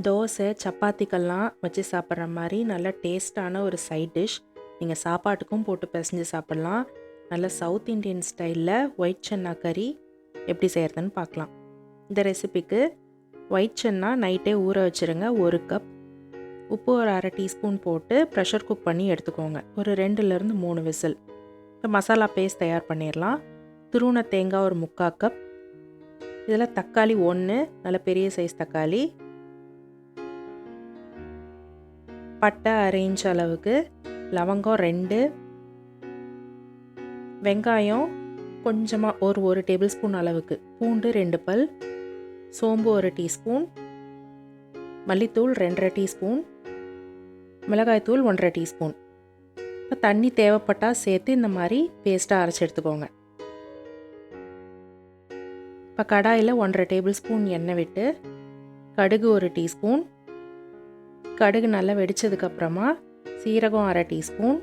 தோசை, சப்பாத்திக்கெல்லாம் வச்சு சாப்பிட்ற மாதிரி நல்ல டேஸ்ட்டான ஒரு சைட் டிஷ். நீங்கள் சாப்பாட்டுக்கும் போட்டு பிசைஞ்சு சாப்பிட்லாம். நல்ல சவுத் இண்டியன் ஸ்டைலில் ஒயிட் சன்னா கறி எப்படி செய்கிறதுன்னு பார்க்கலாம். இந்த ரெசிபிக்கு ஒயிட் சன்னா நைட்டே ஊற வச்சுருங்க. 1 கப். உப்பு ஒரு 1/2 டீஸ்பூன் போட்டு ப்ரெஷர் குக் பண்ணி எடுத்துக்கோங்க. ஒரு 2லேருந்து 3 விசில். இப்போ மசாலா பேஸ்ட் தயார் பண்ணிடலாம். துருவன தேங்காய் ஒரு 3/4 கப். இதில் தக்காளி 1, நல்ல பெரிய சைஸ் தக்காளி, பட்டை 1/2 இன்ச் அளவுக்கு, லவங்கம் 2, வெங்காயம் கொஞ்சமாக ஒரு டேபிள் ஸ்பூன் அளவுக்கு, பூண்டு 2 பல், சோம்பு 1 டீஸ்பூன், மல்லித்தூள் 2/2 டீஸ்பூன், மிளகாய்த்தூள் 1/2 டீஸ்பூன். இப்போ தண்ணி தேவைப்பட்டால் சேர்த்து இந்த மாதிரி பேஸ்ட்டாக அரைச்சி எடுத்துக்கோங்க. இப்போ கடாயில் 1/2 டேபிள் ஸ்பூன் எண்ணெய் விட்டு கடுகு 1 டீஸ்பூன், கடுகு நல்லா வெடித்ததுக்கப்புறமா சீரகம் 1/2 டீஸ்பூன்,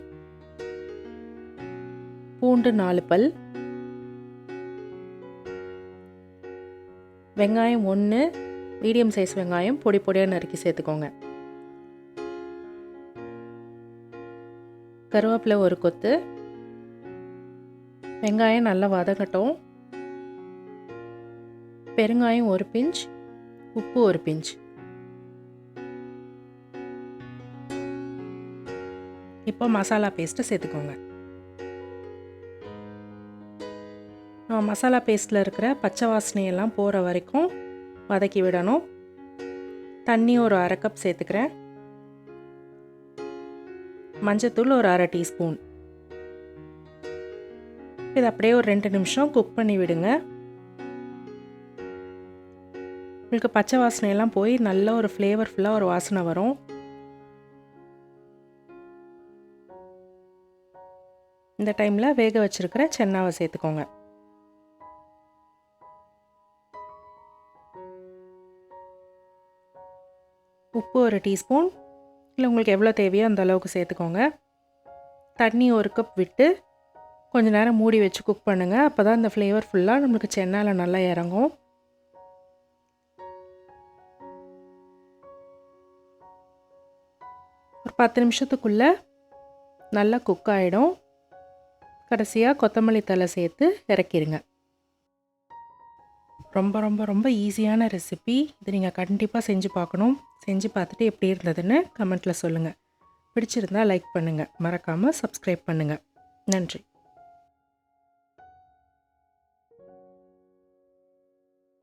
பூண்டு 4 பல், வெங்காயம் 1 மீடியம் சைஸ் வெங்காயம் பொடி பொடியாக நறுக்கி சேர்த்துக்கோங்க. கருவேப்பிலை 1 கொத்து. வெங்காயம் நல்லா வதங்கட்டும். பெருங்காயம் 1 பிஞ்ச், உப்பு 1 பிஞ்ச். இப்போ மசாலா பேஸ்ட்டை சேர்த்துக்கோங்க. மசாலா பேஸ்ட்டில் இருக்கிற பச்சை வாசனையெல்லாம் போகிற வரைக்கும் வதக்கி விடணும். தண்ணி ஒரு 1/2 கப் சேர்த்துக்கிறேன். மஞ்சத்தூள் ஒரு 1/2 டீஸ்பூன். இது அப்படியே ஒரு 2 நிமிஷம் குக் பண்ணி விடுங்க. உங்களுக்கு பச்சை வாசனையெல்லாம் போய் நல்ல ஒரு ஃப்ளேவர்ஃபுல்லாக ஒரு வாசனை வரும். இந்த டைமில் வேக வச்சுருக்கிற சென்னாவை சேர்த்துக்கோங்க. உப்பு 1 டீஸ்பூன், இல்லை உங்களுக்கு எவ்வளோ தேவையோ அந்த அளவுக்கு சேர்த்துக்கோங்க. தண்ணி 1 கப் விட்டு கொஞ்சம் நேரம் மூடி வச்சு குக் பண்ணுங்கள். அப்போ தான் இந்த ஃப்ளேவர் ஃபுல்லாக நம்மளுக்கு சென்னாவில் நல்லா இறங்கும். ஒரு 10 நிமிஷத்துக்குள்ளே நல்லா குக் ஆகிடும். கடைசியாக கொத்தமல்லி தழை சேர்த்து இறக்கிடுங்க. ரொம்ப ரொம்ப ரொம்ப ஈஸியான ரெசிபி. இது நீங்கள் கண்டிப்பாக செஞ்சு பார்க்கணும். செஞ்சு பார்த்துட்டு எப்படி இருந்ததுன்னு கமெண்ட்டில் சொல்லுங்கள். பிடிச்சிருந்தால் லைக் பண்ணுங்கள். மறக்காமல் சப்ஸ்கிரைப் பண்ணுங்கள். நன்றி.